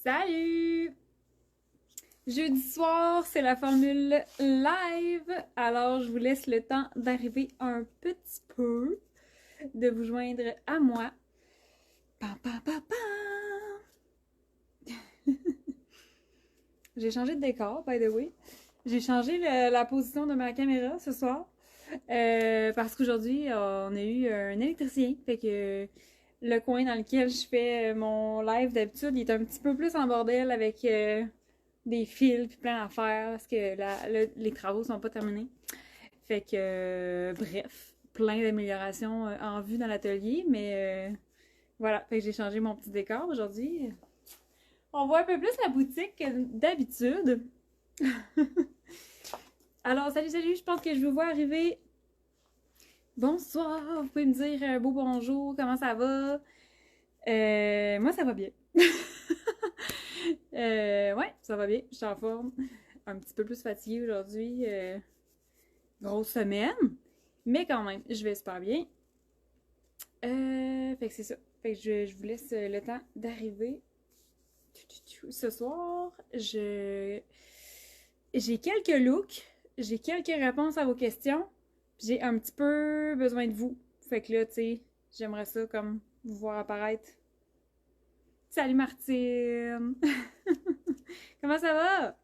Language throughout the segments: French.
Salut! Jeudi soir, c'est la formule live. Alors, je vous laisse le temps d'arriver un petit peu, de vous joindre à moi. Pam, pam, pam, pam! J'ai changé de décor, by the way. J'ai changé la position de ma caméra ce soir. Parce qu'aujourd'hui, on a eu un électricien. Fait que le coin dans lequel je fais mon live d'habitude, il est un petit peu plus en bordel avec des fils puis plein d'affaires parce que les travaux sont pas terminés. Fait que, bref, plein d'améliorations en vue dans l'atelier, mais voilà, fait que j'ai changé mon petit décor aujourd'hui. On voit un peu plus la boutique que d'habitude. Alors, salut, salut, je pense que je vous vois arriver. Bonsoir, vous pouvez me dire un beau bonjour, comment ça va? Moi, ça va bien. Ouais, ça va bien, je suis en forme. Un petit peu plus fatiguée aujourd'hui. Grosse semaine, mais quand même, je vais super bien. Fait que c'est ça. Fait que je vous laisse le temps d'arriver. Ce soir, j'ai quelques looks, j'ai quelques réponses à vos questions, puis j'ai un petit peu besoin de vous. Fait que là, tu sais, j'aimerais ça comme vous voir apparaître. Salut Martine! Comment ça va?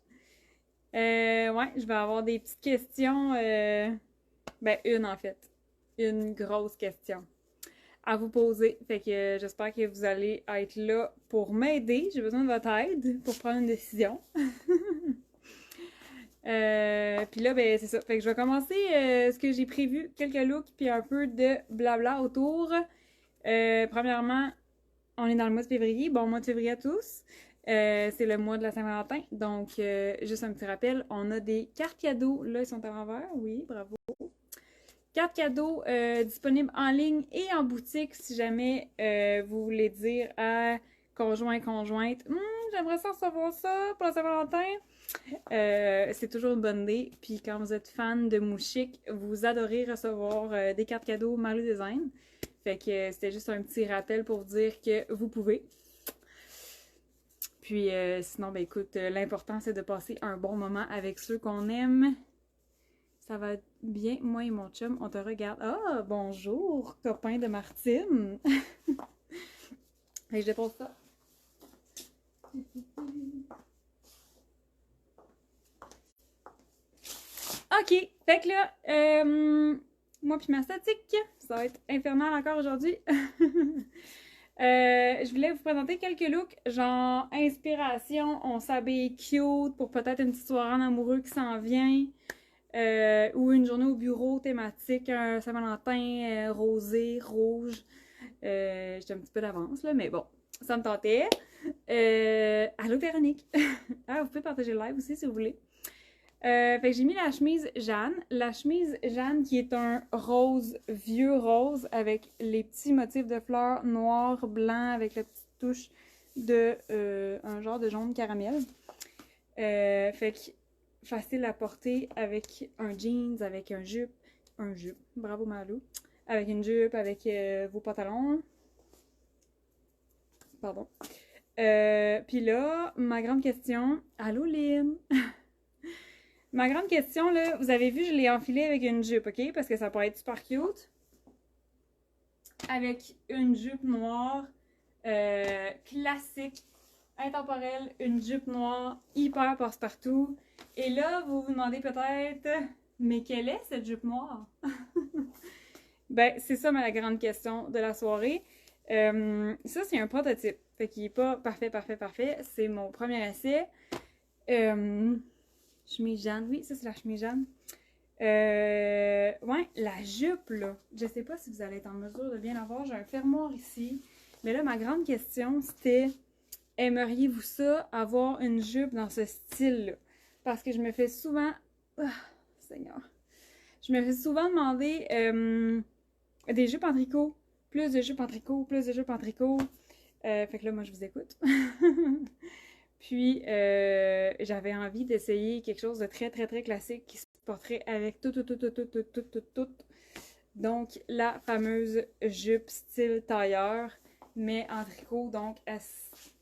Ouais, je vais avoir des petites questions. Ben, une en fait. Une grosse question à vous poser. Fait que j'espère que vous allez être là pour m'aider. J'ai besoin de votre aide pour prendre une décision. Puis là, ben, c'est ça. Fait que je vais commencer ce que j'ai prévu, quelques looks, puis un peu de blabla autour. Premièrement, on est dans le mois de février. Bon mois de février à tous. C'est le mois de la Saint-Valentin. Donc, juste un petit rappel, on a des cartes cadeaux. Là, ils sont à l'envers. Oui, bravo. Cartes cadeaux disponibles en ligne et en boutique si jamais vous voulez dire à conjoint, conjointe, j'aimerais ça recevoir ça pour la Saint-Valentin. C'est toujours une bonne idée. Puis quand vous êtes fan de Mouchic, vous adorez recevoir des cartes cadeaux Marley Design. Fait que c'était juste un petit rappel pour vous dire que vous pouvez. Puis sinon, ben écoute, l'important c'est de passer un bon moment avec ceux qu'on aime. Ça va bien, moi et mon chum, on te regarde. Ah, bonjour, copain de Martine. Et je dépose ça. OK, fait que là, moi puis ma statique, ça va être infernal encore aujourd'hui. Je voulais vous présenter quelques looks, genre inspiration, on s'habille cute pour peut-être une petite soirée en amoureux qui s'en vient. Ou une journée au bureau thématique, un Saint-Valentin rosé, rouge. J'étais un petit peu d'avance, là, mais bon, ça me tentait. Allô Véronique! Ah, vous pouvez partager le live aussi si vous voulez. Fait que j'ai mis la chemise Jeanne. La chemise Jeanne qui est un rose, vieux rose, avec les petits motifs de fleurs noir, blanc, avec la petite touche de un genre de jaune caramel. Fait que facile à porter avec un jeans, avec un jupe, bravo Malou, avec une jupe, avec vos pantalons. Pardon. Puis là, ma grande question, allô Lynn? Ma grande question, là, vous avez vu, je l'ai enfilée avec une jupe, ok? Parce que ça pourrait être super cute. Avec une jupe noire, classique, intemporelle, une jupe noire, hyper passe-partout. Et là, vous vous demandez peut-être, mais quelle est cette jupe noire? Ben, c'est ça ma grande question de la soirée. Ça, c'est un prototype. Fait qu'il n'est pas parfait, parfait, parfait. C'est mon premier essai. Chemise Jeanne. Oui, ça, c'est la chemise Jeanne. Ouais, la jupe, là. Je sais pas si vous allez être en mesure de bien la voir. J'ai un fermoir ici. Mais là, ma grande question, c'était aimeriez-vous ça, avoir une jupe dans ce style-là? Parce que je me fais souvent... Ah, Seigneur. Je me fais souvent demander des jupes en tricot. Plus de jupes en tricot, plus de jupes en tricot. Fait que là, moi, je vous écoute. Puis, j'avais envie d'essayer quelque chose de très, très, très classique qui se porterait avec tout. Donc, la fameuse jupe style tailleur. mais en tricot, donc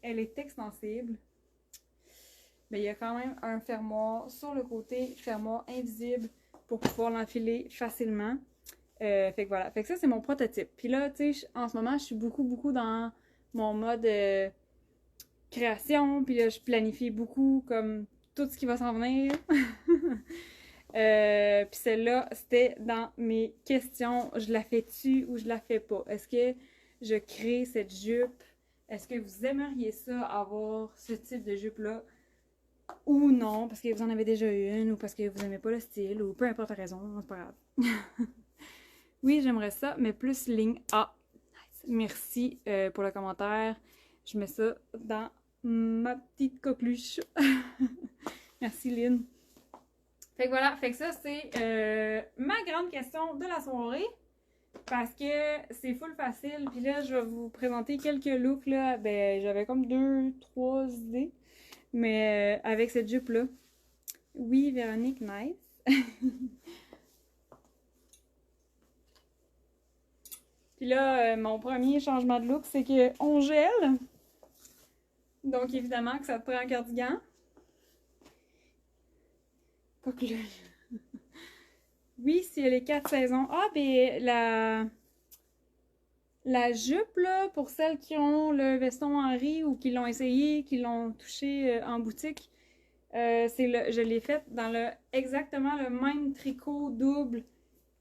elle est extensible. Mais il y a quand même un fermoir sur le côté, fermoir invisible pour pouvoir l'enfiler facilement. Fait que voilà. Fait que ça, c'est mon prototype. Puis là, tu sais, en ce moment, je suis beaucoup dans mon mode création. Puis là, je planifie beaucoup comme tout ce qui va s'en venir. Puis celle-là, c'était dans mes questions. Je la fais-tu ou je la fais pas? Est-ce que je crée cette jupe? Est-ce que vous aimeriez ça, avoir ce type de jupe-là? Ou non, parce que vous en avez déjà une, ou parce que vous aimez pas le style, ou peu importe la raison, c'est pas grave. Oui, j'aimerais ça, mais plus ligne A. Nice. Merci pour le commentaire. Je mets ça dans ma petite coqueluche. Merci, Lynn. Fait que voilà, fait que ça, c'est ma grande question de la soirée. Parce que c'est full facile. Puis là, je vais vous présenter quelques looks, là. Ben, j'avais comme 2-3 idées. Mais avec cette jupe-là. Oui, Véronique, nice. Puis là, mon premier changement de look, c'est qu'on gèle. Donc, évidemment que ça te prend un cardigan. Coqueluche. Oui, c'est les 4 saisons. Ah, ben, la jupe, là, pour celles qui ont le veston Henri ou qui l'ont essayé, qui l'ont touché en boutique, je l'ai faite dans exactement le même tricot double.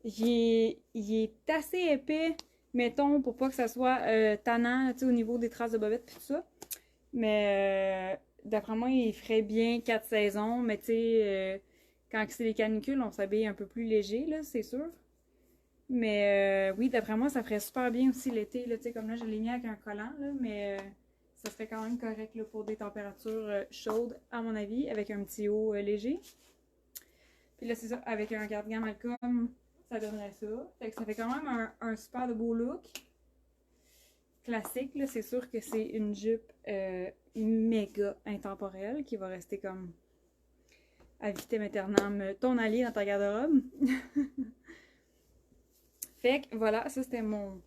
Il est assez épais, mettons, pour pas que ça soit tannant, tu sais, au niveau des traces de bobettes et tout ça. Mais d'après moi, il ferait bien 4 saisons. Mais tu sais, quand c'est les canicules, on s'habille un peu plus léger, là, c'est sûr. Mais oui, d'après moi, ça ferait super bien aussi l'été, là, tu sais, comme là, je l'ai mis avec un collant, là, mais ça serait quand même correct, là, pour des températures chaudes, à mon avis, avec un petit haut léger. Puis là, c'est ça, avec un cardigan Malcolm, ça donnerait ça. Fait que ça fait quand même un super de beau look. Classique, là, c'est sûr que c'est une jupe méga intemporelle qui va rester comme à vitam aeternam ton allié dans ta garde-robe. Fait que voilà, ça c'était mon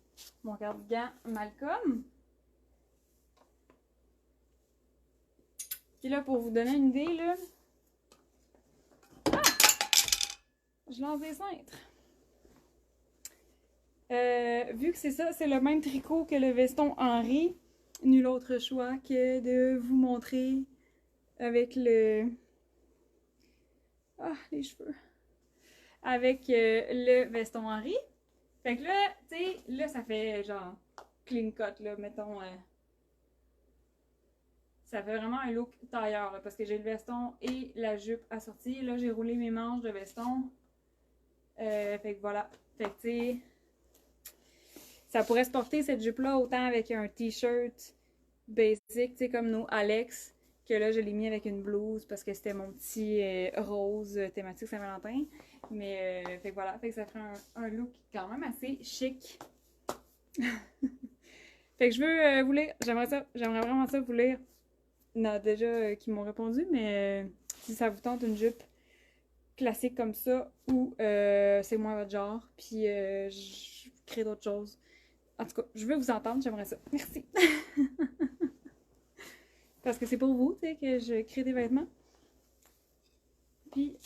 cardigan Malcolm. Puis là, pour vous donner une idée, là, je lance des cintres. Vu que c'est ça, c'est le même tricot que le veston Henri, nul autre choix que de vous montrer avec les cheveux. Avec le veston Henri. Fait que là, tu sais, là, ça fait genre clean cut, là, mettons. Ça fait vraiment un look tailleur, là, parce que j'ai le veston et la jupe assortie. Là, j'ai roulé mes manches de veston. Fait que voilà. Fait que, tu sais, ça pourrait se porter cette jupe-là autant avec un t-shirt basic, tu sais, comme nos Alex, que là, je l'ai mis avec une blouse parce que c'était mon petit rose thématique Saint-Valentin. Mais, fait que voilà, fait que ça ferait un look quand même assez chic. Fait que je veux vous lire, j'aimerais vraiment ça vous lire. Il y en a déjà qui m'ont répondu, mais si ça vous tente une jupe classique comme ça, ou c'est moins votre genre, puis je crée d'autres choses. En tout cas, je veux vous entendre, j'aimerais ça. Merci! Parce que c'est pour vous, tu sais, que je crée des vêtements. Puis,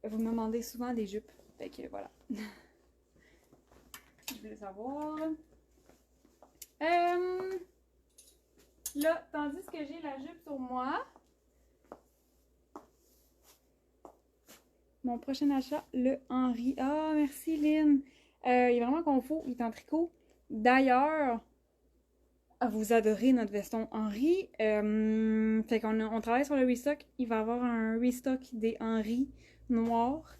vous me demandez souvent des jupes. Fait que voilà. Je voulais savoir. Là, tandis que j'ai la jupe sur moi, mon prochain achat, le Henri. Ah, merci Lynn. Il est vraiment confort, il est en tricot. D'ailleurs, vous adorez notre veston Henri. Fait qu'on travaille sur le restock. Il va y avoir un restock des Henri noirs.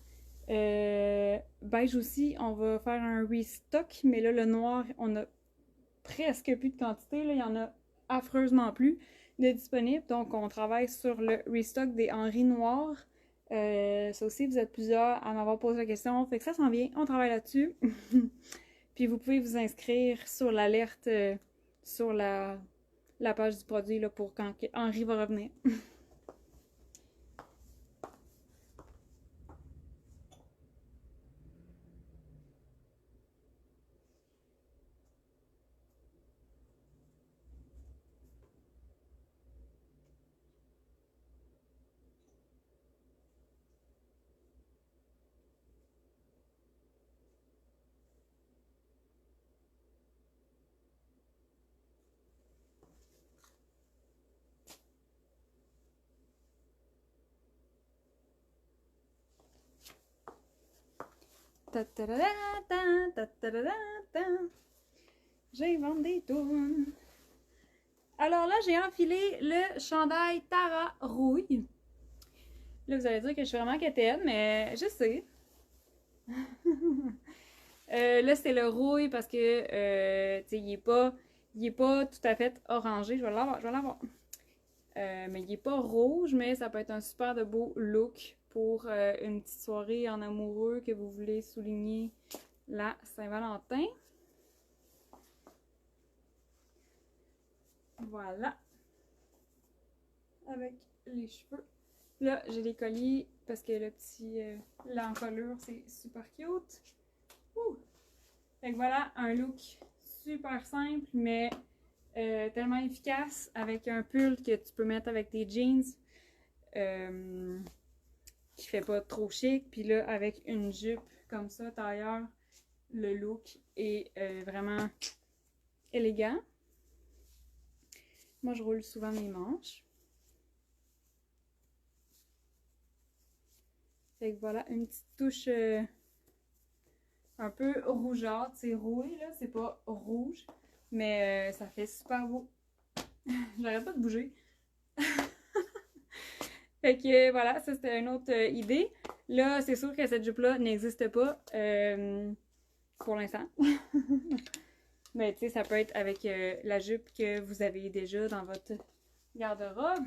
Beige aussi, on va faire un restock. Mais là, le noir, on a presque plus de quantité. Là. Il y en a affreusement plus de disponibles. Donc, on travaille sur le restock des Henri noirs. Ça aussi, vous êtes plusieurs à m'avoir posé la question. Fait que ça s'en vient. On travaille là-dessus. Puis, vous pouvez vous inscrire sur l'alerte sur la page du produit là, pour quand Henri va revenir. J'invente des tunes. Alors là, j'ai enfilé le chandail Tara Rouille. Là, vous allez dire que je suis vraiment quétaine, mais je sais. Là, c'est le rouille parce que, tu sais, il est pas tout à fait orangé. Je vais l'avoir. Mais il est pas rouge, mais ça peut être un super de beau look pour une petite soirée en amoureux que vous voulez souligner la Saint-Valentin. Voilà. Avec les cheveux. Là, j'ai les colliers parce que le petit l'encolure, c'est super cute. Ouh! Fait que voilà, un look super simple, mais tellement efficace avec un pull que tu peux mettre avec tes jeans qui fait pas trop chic. Puis là, avec une jupe comme ça, tailleur, le look est vraiment élégant. Moi, je roule souvent mes manches. Fait que voilà, une petite touche un peu rougeâtre. C'est rouille, là, c'est pas rouge, mais ça fait super beau. J'arrête pas de bouger. Fait que voilà, ça c'était une autre idée. Là, c'est sûr que cette jupe-là n'existe pas pour l'instant. Mais tu sais, ça peut être avec la jupe que vous avez déjà dans votre garde-robe.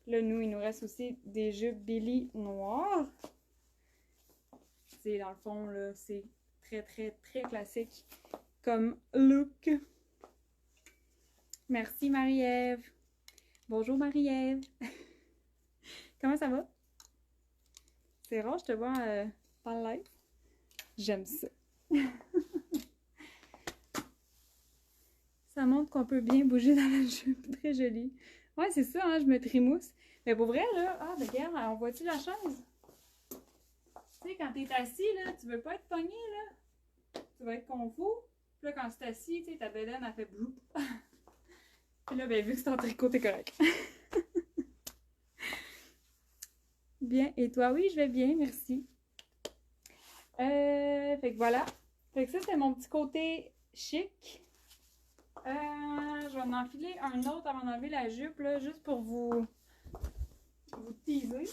Là, nous, il nous reste aussi des jupes Billy noires. C'est dans le fond, là, c'est très, très, très classique comme look. Merci Marie-Ève. Bonjour Marie-Ève. Comment ça va? C'est rare, je te vois dans le live. J'aime ça. Ça montre qu'on peut bien bouger dans la jupe. Très jolie. Ouais, c'est ça, hein, je me trimousse. Mais pour vrai, là, regarde, on voit-tu la chaise? Tu sais, quand t'es assis, là, tu veux pas être pogné, là. Tu vas être confus. Puis là, quand tu es assis, tu sais, ta bedaine, elle fait bloup. Puis là, ben, vu que c'est en tricot, t'es correct. Bien, et toi? Oui, je vais bien, merci. Fait que voilà. Fait que ça, c'est mon petit côté chic. Je vais en enfiler un autre avant d'enlever la jupe, là, juste pour vous teaser.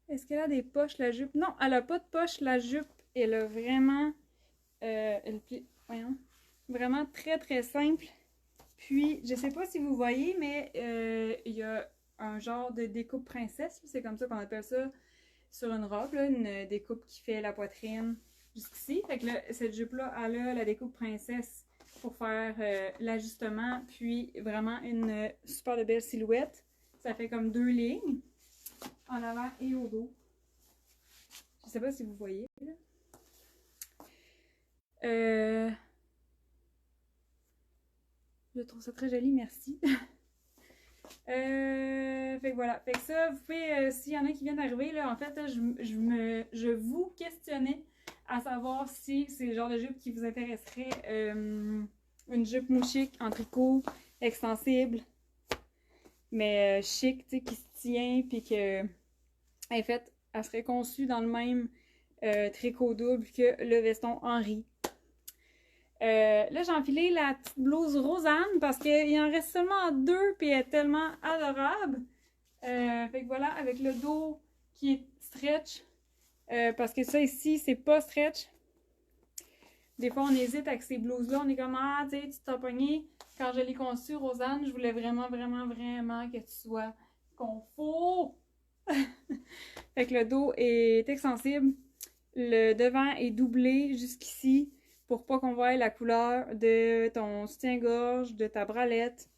Est-ce qu'elle a des poches, la jupe? Non, elle a pas de poche, la jupe. Elle a vraiment... voyons. Vraiment très, très simple. Puis, je sais pas si vous voyez, mais il y a un genre de découpe princesse. C'est comme ça qu'on appelle ça sur une robe, là, une découpe qui fait la poitrine jusqu'ici. Fait que là, cette jupe-là, elle a la découpe princesse pour faire l'ajustement. Puis, vraiment une super de belle silhouette. Ça fait comme 2 lignes. En avant et au dos. Je sais pas si vous voyez. Là. Je trouve ça très joli, merci. Fait que voilà. Fait que ça, vous pouvez, s'il y en a qui viennent d'arriver, là, en fait, là, je vous questionnais à savoir si c'est le genre de jupe qui vous intéresserait. Une jupe mouchique en tricot, extensible, mais chic, tu sais, qui se tient, puis que, en fait, elle serait conçue dans le même tricot double que le veston Henri. Là, j'ai enfilé la petite blouse Rosanne parce qu'il en reste seulement 2 puis elle est tellement adorable. Fait que voilà, avec le dos qui est stretch. Parce que ça ici, c'est pas stretch. Des fois, on hésite avec ces blouses-là. On est comme, ah, tu sais, tu t'es pogné. Quand je l'ai conçue, Rosanne, je voulais vraiment, vraiment, vraiment que tu sois confort. Fait que le dos est extensible. Le devant est doublé jusqu'ici. pour pas qu'on voie la couleur de ton soutien-gorge, de ta bralette.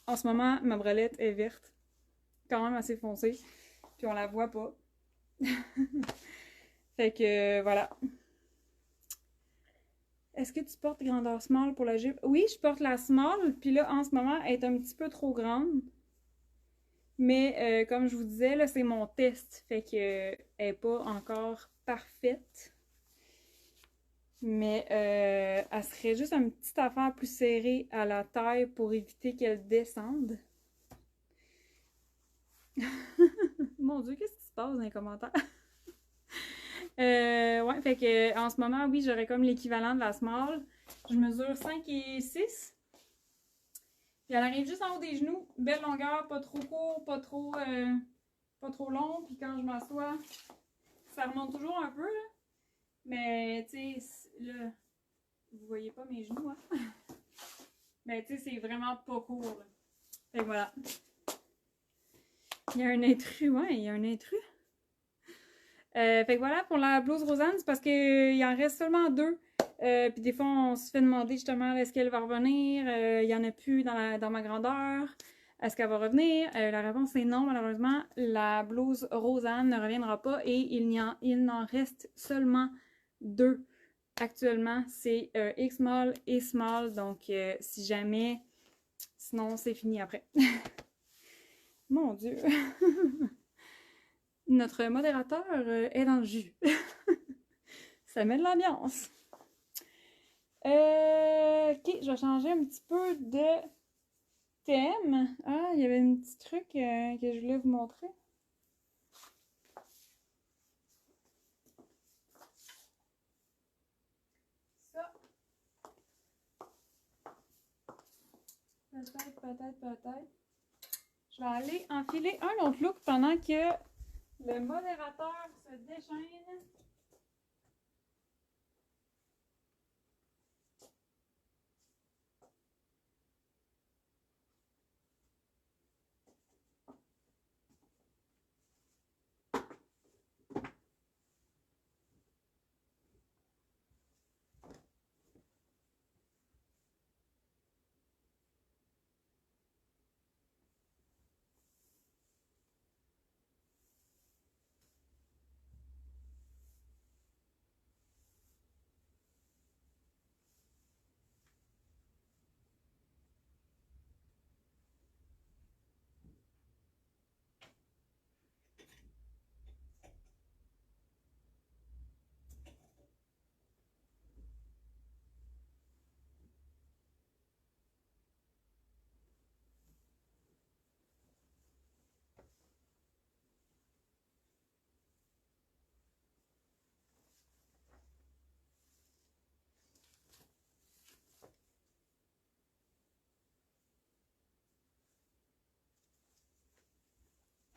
En ce moment, ma bralette est verte, quand même assez foncée, puis on la voit pas. Fait que voilà. Est-ce que tu portes grandeur small pour la jupe? Oui, je porte la small, puis là, en ce moment, elle est un petit peu trop grande. Mais comme je vous disais, là, c'est mon test, fait que elle est pas encore parfaite. Mais elle serait juste une petite affaire plus serrée à la taille pour éviter qu'elle descende. Mon Dieu, qu'est-ce qui se passe dans les commentaires? Ouais, fait que en ce moment, oui, j'aurais comme l'équivalent de la small. Je mesure 5 et 6. Puis elle arrive juste en haut des genoux. Belle longueur, pas trop court, pas trop long. Puis quand je m'assois, ça remonte toujours un peu, là. Mais, tu sais, là, vous voyez pas mes genoux, hein? Mais, tu sais, c'est vraiment pas court, là. Fait que voilà. Il y a un intrus, ouais, il y a un intrus. Fait que voilà, pour la blouse Rosanne, c'est parce qu'il en reste seulement 2. Puis des fois, on se fait demander justement est-ce qu'elle va revenir. Il n'y en a plus dans ma grandeur. Est-ce qu'elle va revenir? La réponse est non, malheureusement. La blouse Rosanne ne reviendra pas et il n'en reste seulement 2 actuellement. C'est X-Small et Small. Donc, si jamais, sinon c'est fini après. Mon Dieu! Notre modérateur est dans le jus. Ça met de l'ambiance. Ok, je vais changer un petit peu de thème. Ah, il y avait un petit truc que je voulais vous montrer. Ça. Peut-être. Je vais aller enfiler un autre look pendant que le modérateur se déchaîne.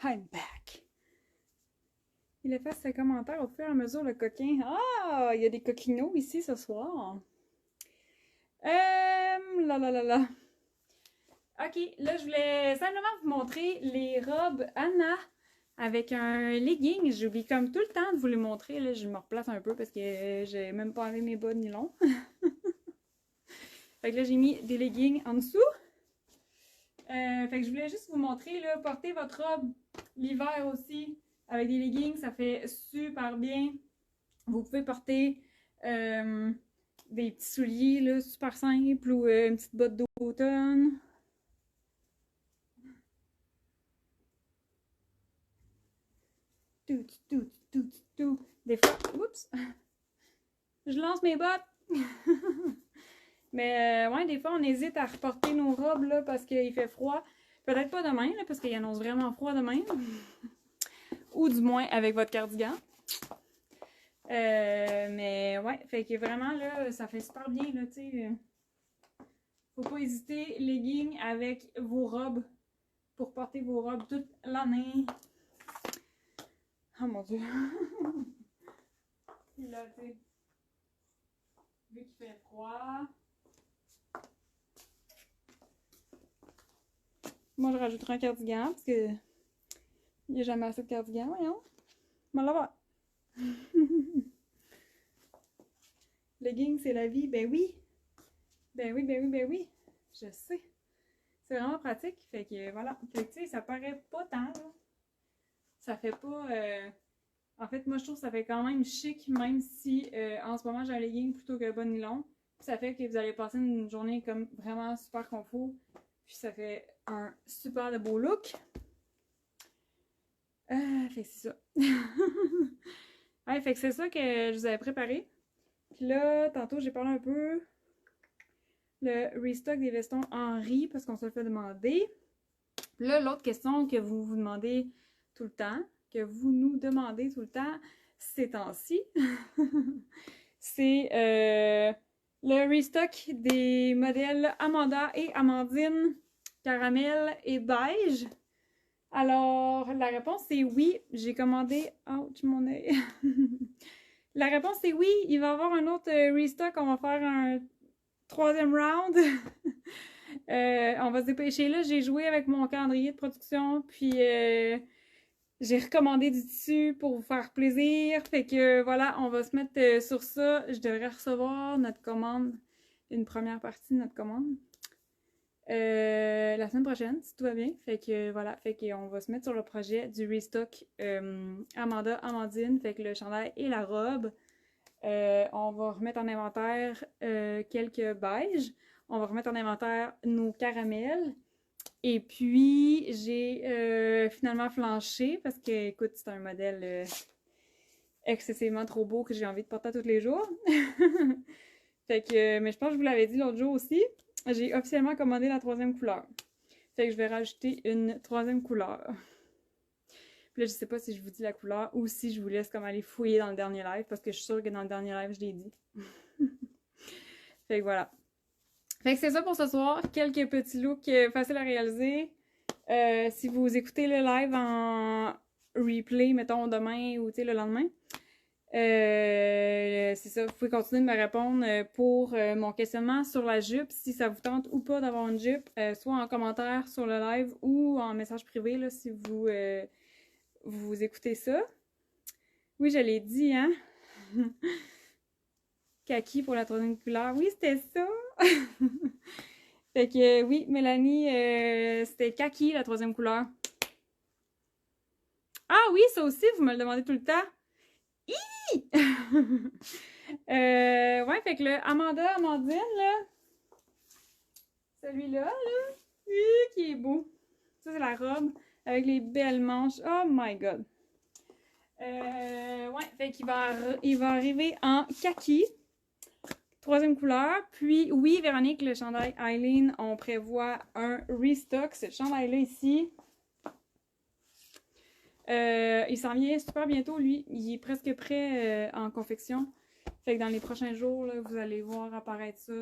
I'm back. Il efface ses commentaires au fur et à mesure, le coquin. Ah, il y a des coquinots ici ce soir. Là. Ok, là, je voulais simplement vous montrer les robes Anna avec un legging. J'oublie comme tout le temps de vous les montrer. Là, je me replace un peu parce que j'ai même pas enlevé mes bas de nylon. Fait que là, j'ai mis des leggings en dessous. Fait que je voulais juste vous montrer, là, porter votre robe l'hiver aussi avec des leggings, ça fait super bien. Vous pouvez porter des petits souliers, là, super simples ou une petite botte d'automne. Tout. Des fois, oups, je lance mes bottes. Mais ouais, des fois, on hésite à reporter nos robes là, parce qu'il fait froid. Peut-être pas demain, là, parce qu'il annonce vraiment froid demain. Ou du moins avec votre cardigan. Mais ouais, fait que vraiment, là, ça fait super bien, là, tu sais. Faut pas hésiter, leggings avec vos robes pour porter vos robes toute l'année. Oh mon Dieu! Puis là, tu sais, vu qu'il fait froid, moi je rajouterai un cardigan parce que il n'y a jamais assez de cardigan, voyons. M'en l'avoir. Leggings, c'est la vie. Ben oui. Ben oui, ben oui, ben oui. Je sais. C'est vraiment pratique. Fait que voilà. Fait que tu sais, ça paraît pas tant, là. Ça fait pas. En fait, moi, je trouve que ça fait quand même chic, même si en ce moment j'ai un legging plutôt que bas nylon. Puis ça fait que vous allez passer une journée comme vraiment super confort. Puis ça fait un super de beau look. Fait que c'est ça. Ouais, fait que c'est ça que je vous avais préparé. Puis là, tantôt, j'ai parlé un peu le restock des vestons Henri parce qu'on se le fait demander. Puis là, l'autre question que vous vous demandez tout le temps, que vous nous demandez tout le temps ces temps-ci, c'est le restock des modèles Amanda et Amandine, caramel et beige. Alors, la réponse c'est oui. J'ai commandé... Ouch, mon œil. La réponse c'est oui. Il va y avoir un autre restock. On va faire un 3e round. On va se dépêcher. Là, j'ai joué avec mon calendrier de production. Puis, j'ai recommandé du tissu pour vous faire plaisir. Fait que voilà, on va se mettre sur ça. Je devrais recevoir notre commande. Une première partie de notre commande. La semaine prochaine, si tout va bien. Fait que voilà, fait qu'on va se mettre sur le projet du restock Amanda, Amandine, fait que le chandail et la robe. On va remettre en inventaire quelques beiges. On va remettre en inventaire nos caramels. Et puis, j'ai finalement flanché parce que, écoute, c'est un modèle excessivement trop beau que j'ai envie de porter tous les jours. Fait que, mais je pense que je vous l'avais dit l'autre jour aussi. J'ai officiellement commandé la 3e couleur. Fait que je vais rajouter une 3e couleur. Puis là, je sais pas si je vous dis la couleur ou si je vous laisse comme aller fouiller dans le dernier live parce que je suis sûre que dans le dernier live, je l'ai dit. Fait que voilà. Fait que c'est ça pour ce soir. Quelques petits looks faciles à réaliser. Si vous écoutez le live en replay, mettons demain ou le lendemain, c'est ça, vous pouvez continuer de me répondre pour mon questionnement sur la jupe, si ça vous tente ou pas d'avoir une jupe, soit en commentaire sur le live ou en message privé là, si vous écoutez ça. Oui, je l'ai dit, hein? Kaki pour la 3e couleur. Oui, c'était ça! Fait que oui, Mélanie, c'était kaki la 3e couleur. Ah oui, ça aussi, vous me le demandez tout le temps. Ouais, fait que le Amandine, là, celui-là, là, qui est beau. Ça, c'est la robe avec les belles manches. Oh my god. Ouais, fait qu'il il va arriver en kaki. 3e couleur. Puis, oui, Véronique, le chandail Eileen, on prévoit un restock. Ce chandail-là ici. Il s'en vient super bientôt, lui. Il est presque prêt en confection. Fait que dans les prochains jours, là, vous allez voir apparaître ça.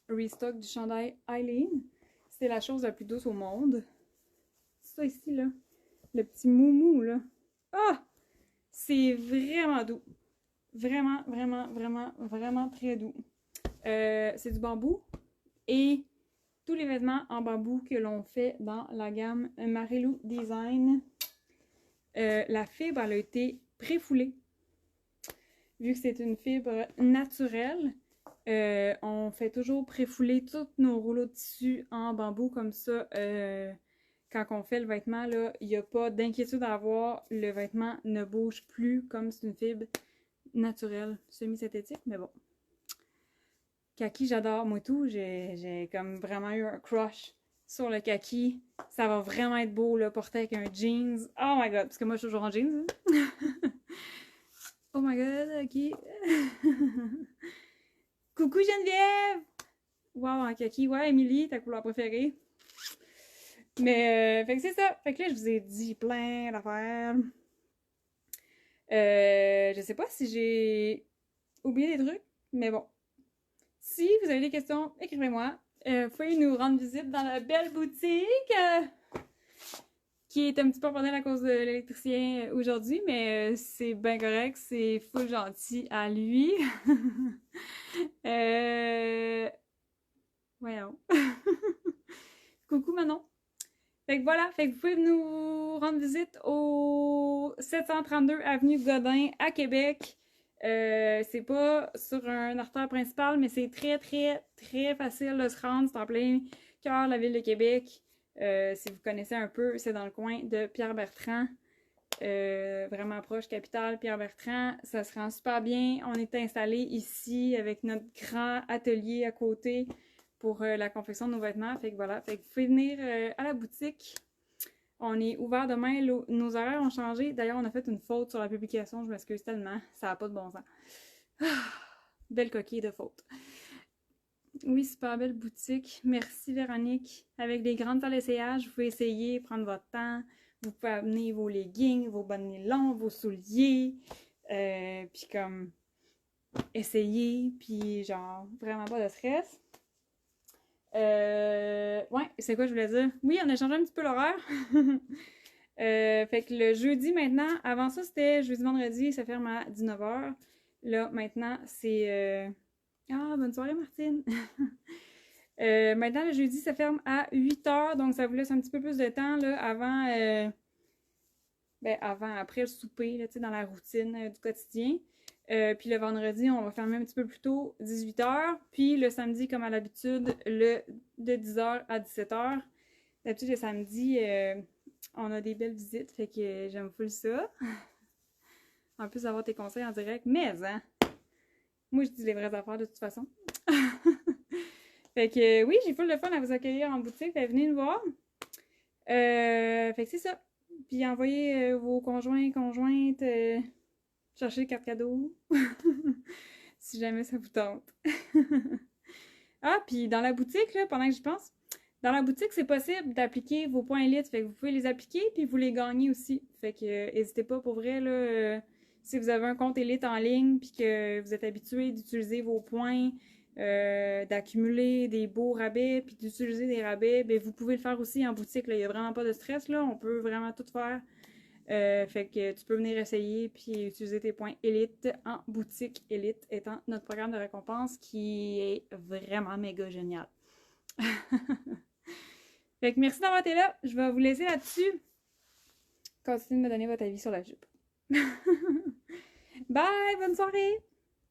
Restock du chandail Eileen. C'est la chose la plus douce au monde. Ça ici, là. Le petit moumou, là. Ah! C'est vraiment doux. Vraiment, vraiment, vraiment, vraiment très doux. C'est du bambou. Et tous les vêtements en bambou que l'on fait dans la gamme Marilou Design, la fibre, elle a été préfoulée. Vu que c'est une fibre naturelle, on fait toujours préfouler tous nos rouleaux de tissu en bambou comme ça. Quand on fait le vêtement, il n'y a pas d'inquiétude à avoir. Le vêtement ne bouge plus comme c'est une fibre naturelle, semi-synthétique, mais bon. Kaki, j'adore, moi tout. J'ai comme vraiment eu un crush sur le kaki. Ça va vraiment être beau, là, porter avec un jeans. Oh my god, parce que moi, je suis toujours en jeans. Hein? Oh my god, ok. Coucou Geneviève! Wow, en kaki. Ouais, Émilie, ta couleur préférée. Mais, fait que c'est ça. Fait que là, je vous ai dit plein d'affaires. Je sais pas si j'ai oublié des trucs, mais bon. Si vous avez des questions, écrivez-moi. Vous pouvez nous rendre visite dans la belle boutique qui est un petit peu bordée à cause de l'électricien aujourd'hui, mais c'est bien correct, c'est full gentil à lui. Voyons. Coucou Manon. Fait que voilà, fait que vous pouvez nous rendre visite au 732 Avenue Godin à Québec. C'est pas sur un artère principal, mais c'est très, très, très facile de se rendre. C'est en plein cœur de la ville de Québec. Si vous connaissez un peu, c'est dans le coin de Pierre-Bertrand. Vraiment proche capitale, Pierre-Bertrand. Ça se rend super bien. On est installé ici avec notre grand atelier à côté pour la confection de nos vêtements. Fait que voilà, fait que vous pouvez venir à la boutique. On est ouvert demain. Nos horaires ont changé. D'ailleurs, on a fait une faute sur la publication. Je m'excuse tellement. Ça n'a pas de bon sens. Belle coquille de faute. Oui, super belle boutique. Merci Véronique. Avec des grandes salles d'essayage, vous pouvez essayer, prendre votre temps. Vous pouvez amener vos leggings, vos bas de nylon, vos souliers. Puis comme essayer, puis genre vraiment pas de stress. Ouais, c'est quoi je voulais dire? Oui, on a changé un petit peu l'horaire. Fait que le jeudi maintenant, avant ça c'était jeudi vendredi, ça ferme à 19h. Là maintenant c'est ah, bonne soirée Martine! Maintenant le jeudi ça ferme à 8h, donc ça vous laisse un petit peu plus de temps là, après le souper, là, dans la routine du quotidien. Puis le vendredi, on va fermer un petit peu plus tôt, 18h. Puis le samedi, comme à l'habitude, de 10h à 17h. D'habitude, le samedi, on a des belles visites, fait que j'aime full ça. En plus d'avoir tes conseils en direct. Mais, hein, moi, je dis les vraies affaires de toute façon. Fait que oui, j'ai full de fun à vous accueillir en boutique. Fait venez nous voir. Fait que c'est ça. Puis envoyez vos conjoints, conjointes, chercher les cartes cadeaux. Si jamais ça vous tente. Ah, puis dans la boutique, là, pendant que j'y pense, dans la boutique, c'est possible d'appliquer vos points élites. Fait que vous pouvez les appliquer, puis vous les gagnez aussi. Fait que n'hésitez pas pour vrai, là, si vous avez un compte élite en ligne, puis que vous êtes habitué d'utiliser vos points, d'accumuler des beaux rabais, puis d'utiliser des rabais, ben vous pouvez le faire aussi en boutique. Là. Il n'y a vraiment pas de stress, là. On peut vraiment tout faire. Fait que tu peux venir essayer puis utiliser tes points Elite en boutique. Elite étant notre programme de récompense qui est vraiment méga génial. Fait que merci d'avoir été là. Je vais vous laisser là-dessus. Continuez de me donner votre avis sur la jupe. Bye! Bonne soirée!